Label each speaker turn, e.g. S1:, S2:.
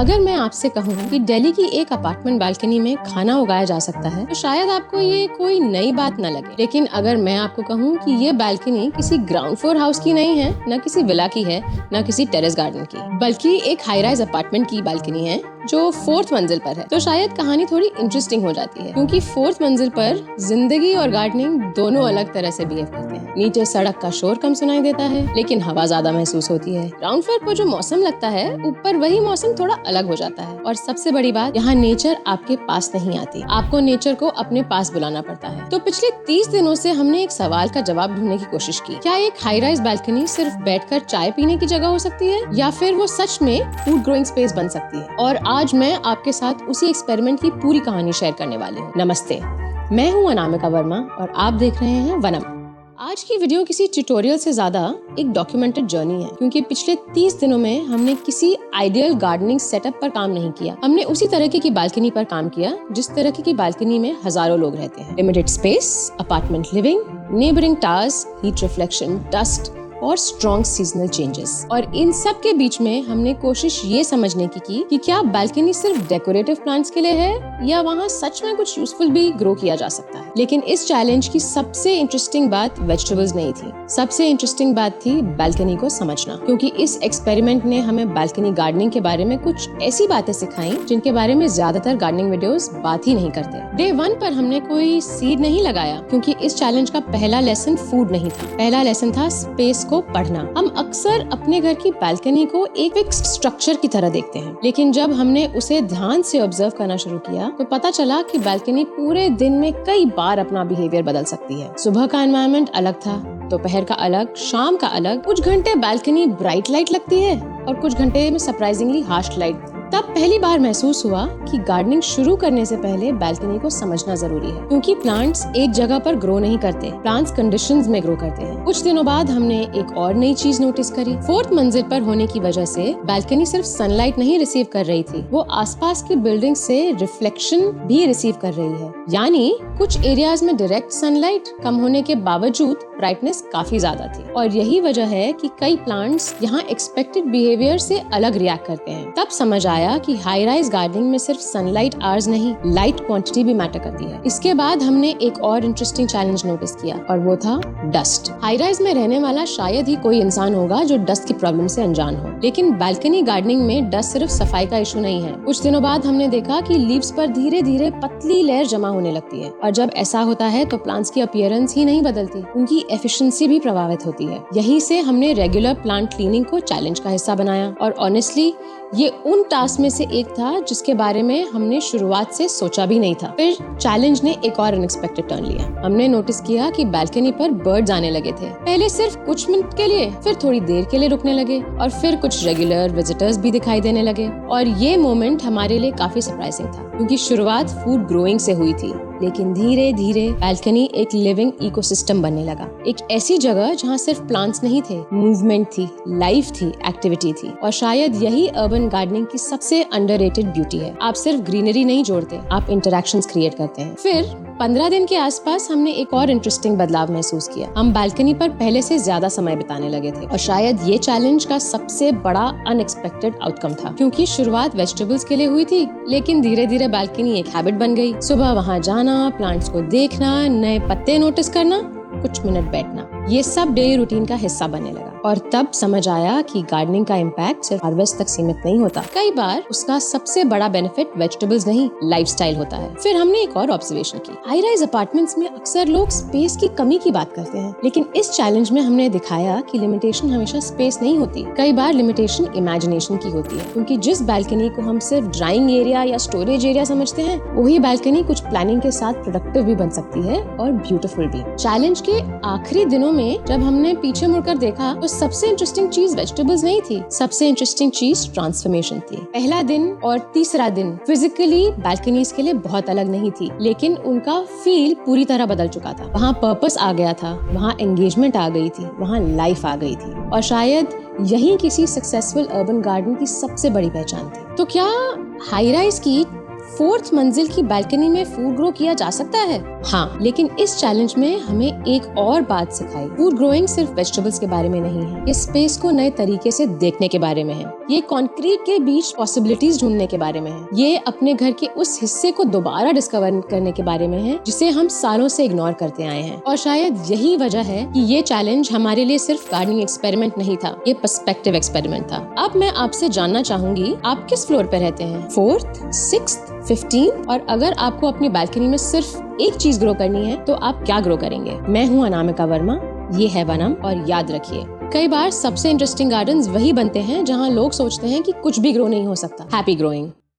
S1: अगर मैं आपसे कहूँ कि दिल्ली की एक अपार्टमेंट बालकनी में खाना उगाया जा सकता है तो शायद आपको ये कोई नई बात न लगे। लेकिन अगर मैं आपको कहूँ कि ये बालकनी किसी ग्राउंड फ्लोर हाउस की नहीं है, न किसी विला की है, न किसी टेरेस गार्डन की, बल्कि एक हाई राइज अपार्टमेंट की बालकनी है जो 4th मंजिल पर है, तो शायद कहानी थोड़ी इंटरेस्टिंग हो जाती है, क्योंकि 4th मंजिल पर जिंदगी और गार्डनिंग दोनों अलग तरह से बिहेव करते हैं। नीचे सड़क का शोर कम सुनाई देता है, लेकिन हवा ज्यादा महसूस होती है। ग्राउंड फ्लोर पर जो मौसम लगता है, ऊपर वही मौसम थोड़ा अलग हो जाता है। और सबसे बड़ी बात, यहाँ नेचर आपके पास नहीं आती, आपको नेचर को अपने पास बुलाना पड़ता है। तो पिछले 30 दिनों से हमने एक सवाल का जवाब ढूंढने की कोशिश की, क्या एक हाई राइज बालकनी सिर्फ बैठकर चाय पीने की जगह हो सकती है, या फिर वो सच में फूड ग्रोइंग स्पेस बन सकती है। और आज मैं आपके साथ उसी एक्सपेरिमेंट की पूरी कहानी शेयर करने वाली हूँ। नमस्ते, मैं हूँ अनामिका वर्मा और आप देख रहे हैं वनम। आज की वीडियो किसी ट्यूटोरियल से ज्यादा एक डॉक्यूमेंटेड जर्नी है, क्योंकि पिछले 30 दिनों में हमने किसी आइडियल गार्डनिंग सेटअप पर काम नहीं किया। हमने उसी तरह की बालकनी पर काम किया जिस तरह की बालकनी में हजारों लोग रहते हैं। Limited space, apartment living, neighbouring towers, heat reflection, dust और स्ट्रॉन्ग सीजनल चेंजेस। और इन सब के बीच में हमने कोशिश ये समझने की कि क्या बालकनी सिर्फ डेकोरेटिव प्लांट्स के लिए है, या वहाँ सच में कुछ यूजफुल भी ग्रो किया जा सकता है। लेकिन इस चैलेंज की सबसे इंटरेस्टिंग बात वेजिटेबल्स नहीं थी, सबसे इंटरेस्टिंग बात थी बालकनी को समझना, क्योंकि इस एक्सपेरिमेंट ने हमें बालकनी गार्डनिंग के बारे में कुछ ऐसी बातें सिखाई जिनके बारे में ज्यादातर गार्डनिंग वीडियोस बात ही नहीं करते। डे 1 पर हमने कोई सीड नहीं लगाया, क्योंकि इस चैलेंज का पहला लेसन फूड नहीं था, पहला लेसन था स्पेस को पढ़ना। हम अक्सर अपने घर की बालकनी को एक फिक्स्ड स्ट्रक्चर की तरह देखते हैं, लेकिन जब हमने उसे ध्यान से ऑब्जर्व करना शुरू किया तो पता चला कि बालकनी पूरे दिन में कई बार अपना बिहेवियर बदल सकती है। सुबह का एनवायरनमेंट अलग था, दोपहर का अलग, शाम का अलग। कुछ घंटे बालकनी ब्राइट लाइट लगती है और कुछ घंटे में सरप्राइजिंगली हार्श लाइट। तब पहली बार महसूस हुआ कि गार्डनिंग शुरू करने से पहले बालकनी को समझना जरूरी है, क्योंकि प्लांट्स एक जगह पर ग्रो नहीं करते, प्लांट्स कंडीशंस में ग्रो करते हैं। कुछ दिनों बाद हमने एक और नई चीज नोटिस करी। 4th मंजिल पर होने की वजह से बालकनी सिर्फ सनलाइट नहीं रिसीव कर रही थी, वो आसपास की बिल्डिंग से रिफ्लेक्शन भी रिसीव कर रही है। यानी कुछ एरियाज में डायरेक्ट सनलाइट कम होने के बावजूद ब्राइटनेस काफी ज्यादा थी, और यही वजह है कि कई प्लांट्स यहाँ एक्सपेक्टेड बिहेवियर से अलग रिएक्ट करते हैं। तब समझ आया कि हाई राइज गार्डनिंग में सिर्फ सनलाइट आवर्स नहीं, लाइट क्वांटिटी भी मैटर करती है। इसके बाद हमने एक और इंटरेस्टिंग चैलेंज नोटिस किया, और वो था डस्ट। हाई राइज में रहने वाला शायद ही कोई इंसान होगा जो डस्ट की प्रॉब्लम से अनजान हो, लेकिन बालकनी गार्डनिंग में डस्ट सिर्फ सफाई का इशू नहीं है। कुछ दिनों बाद हमने देखा कि लीव्स पर धीरे धीरे पतली लेयर जमा होने लगती है, और जब ऐसा होता है तो प्लांट्स की अपीयरेंस ही नहीं बदलती, उनकी एफिशिएंसी भी प्रभावित होती है। यहीं से हमने रेगुलर प्लांट क्लीनिंग को चैलेंज का हिस्सा बनाया, और ऑनेस्टली ये उन टास्क में से एक था जिसके बारे में हमने शुरुआत से सोचा भी नहीं था। फिर चैलेंज ने एक और अनएक्सपेक्टेड टर्न लिया। हमने नोटिस किया कि बालकनी पर बर्ड्स आने लगे थे, पहले सिर्फ कुछ मिनट के लिए, फिर थोड़ी देर के लिए रुकने लगे, और फिर कुछ रेगुलर विजिटर्स भी दिखाई देने लगे। और ये मोमेंट हमारे लिए काफी सरप्राइजिंग था, क्योंकि शुरुआत फूड ग्रोइंग से हुई थी, लेकिन धीरे धीरे बालकनी एक लिविंग इकोसिस्टम बनने लगा। एक ऐसी जगह जहाँ सिर्फ प्लांट्स नहीं थे, मूवमेंट थी, लाइफ थी, एक्टिविटी थी। और शायद यही अर्बन गार्डनिंग की सबसे अंडररेटेड ब्यूटी है। आप सिर्फ ग्रीनरी नहीं जोड़ते, आप इंटरैक्शंस क्रिएट करते हैं। फिर 15 दिन के आसपास हमने एक और इंटरेस्टिंग बदलाव महसूस किया। हम बालकनी पर पहले से ज्यादा समय बिताने लगे थे, और शायद ये चैलेंज का सबसे बड़ा अनएक्सपेक्टेड आउटकम था, क्योंकि शुरुआत वेजिटेबल्स के लिए हुई थी, लेकिन धीरे धीरे बालकनी एक हैबिट बन गई। सुबह वहाँ जाना, प्लांट्स को देखना, नए पत्ते नोटिस करना, कुछ मिनट बैठना, ये सब डेली रूटीन का हिस्सा बनने लगा। और तब समझ आया कि गार्डनिंग का इम्पैक्ट सिर्फ हार्वेस्ट तक सीमित नहीं होता, कई बार उसका सबसे बड़ा बेनिफिट वेजिटेबल्स नहीं, लाइफस्टाइल होता है। फिर हमने एक और ऑब्जर्वेशन की। हाई राइज अपार्टमेंट्स में अक्सर लोग स्पेस की कमी की बात करते हैं, लेकिन इस चैलेंज में हमने दिखाया कि लिमिटेशन हमेशा स्पेस नहीं होती, कई बार लिमिटेशन इमेजिनेशन की होती है। क्योंकि जिस बालकनी को हम सिर्फ ड्राइंग एरिया या स्टोरेज एरिया समझते हैं, वही बालकनी कुछ प्लानिंग के साथ प्रोडक्टिव भी बन सकती है और ब्यूटीफुल भी। चैलेंज के आखिरी दिनों में जब हमने पीछे मुड़कर देखा तो सबसे इंटरेस्टिंग चीज वेजिटेबल्स नहीं थी, सबसे इंटरेस्टिंग चीज ट्रांसफॉर्मेशन थी। पहला दिन और तीसरा दिन फिजिकली बालकनीज के लिए बहुत अलग नहीं थी, लेकिन उनका फील पूरी तरह बदल चुका था। वहाँ पर्पस आ गया था, वहाँ एंगेजमेंट आ गई थी, वहाँ लाइफ आ गई थी, और शायद यही किसी सक्सेसफुल अर्बन गार्डन की सबसे बड़ी पहचान थी। तो क्या हाई राइज की 4th मंजिल की बालकनी में फूड ग्रो किया जा सकता है? हाँ, लेकिन इस चैलेंज में हमें एक और बात सिखाई। फूड ग्रोइंग सिर्फ वेजिटेबल्स के बारे में नहीं है, ये स्पेस को नए तरीके से देखने के बारे में है। ये कंक्रीट के बीच पॉसिबिलिटीज ढूंढने के बारे में है। ये अपने घर के उस हिस्से को दोबारा डिस्कवर करने के बारे में है जिसे हम सालों से इग्नोर करते आए हैं। और शायद यही वजह है कि ये चैलेंज हमारे लिए सिर्फ गार्डनिंग एक्सपेरिमेंट नहीं था, ये पर्सपेक्टिव एक्सपेरिमेंट था। अब मैं आपसे जानना चाहूंगी, आप किस फ्लोर पे रहते हैं? 4th, 6th, 15? और अगर आपको अपनी बालकनी में सिर्फ एक चीज ग्रो करनी है तो आप क्या ग्रो करेंगे? मैं हूँ अनामिका वर्मा, ये है वनम, और याद रखिए, कई बार सबसे इंटरेस्टिंग गार्डन्स वही बनते हैं जहाँ लोग सोचते हैं कि कुछ भी ग्रो नहीं हो सकता। Happy growing.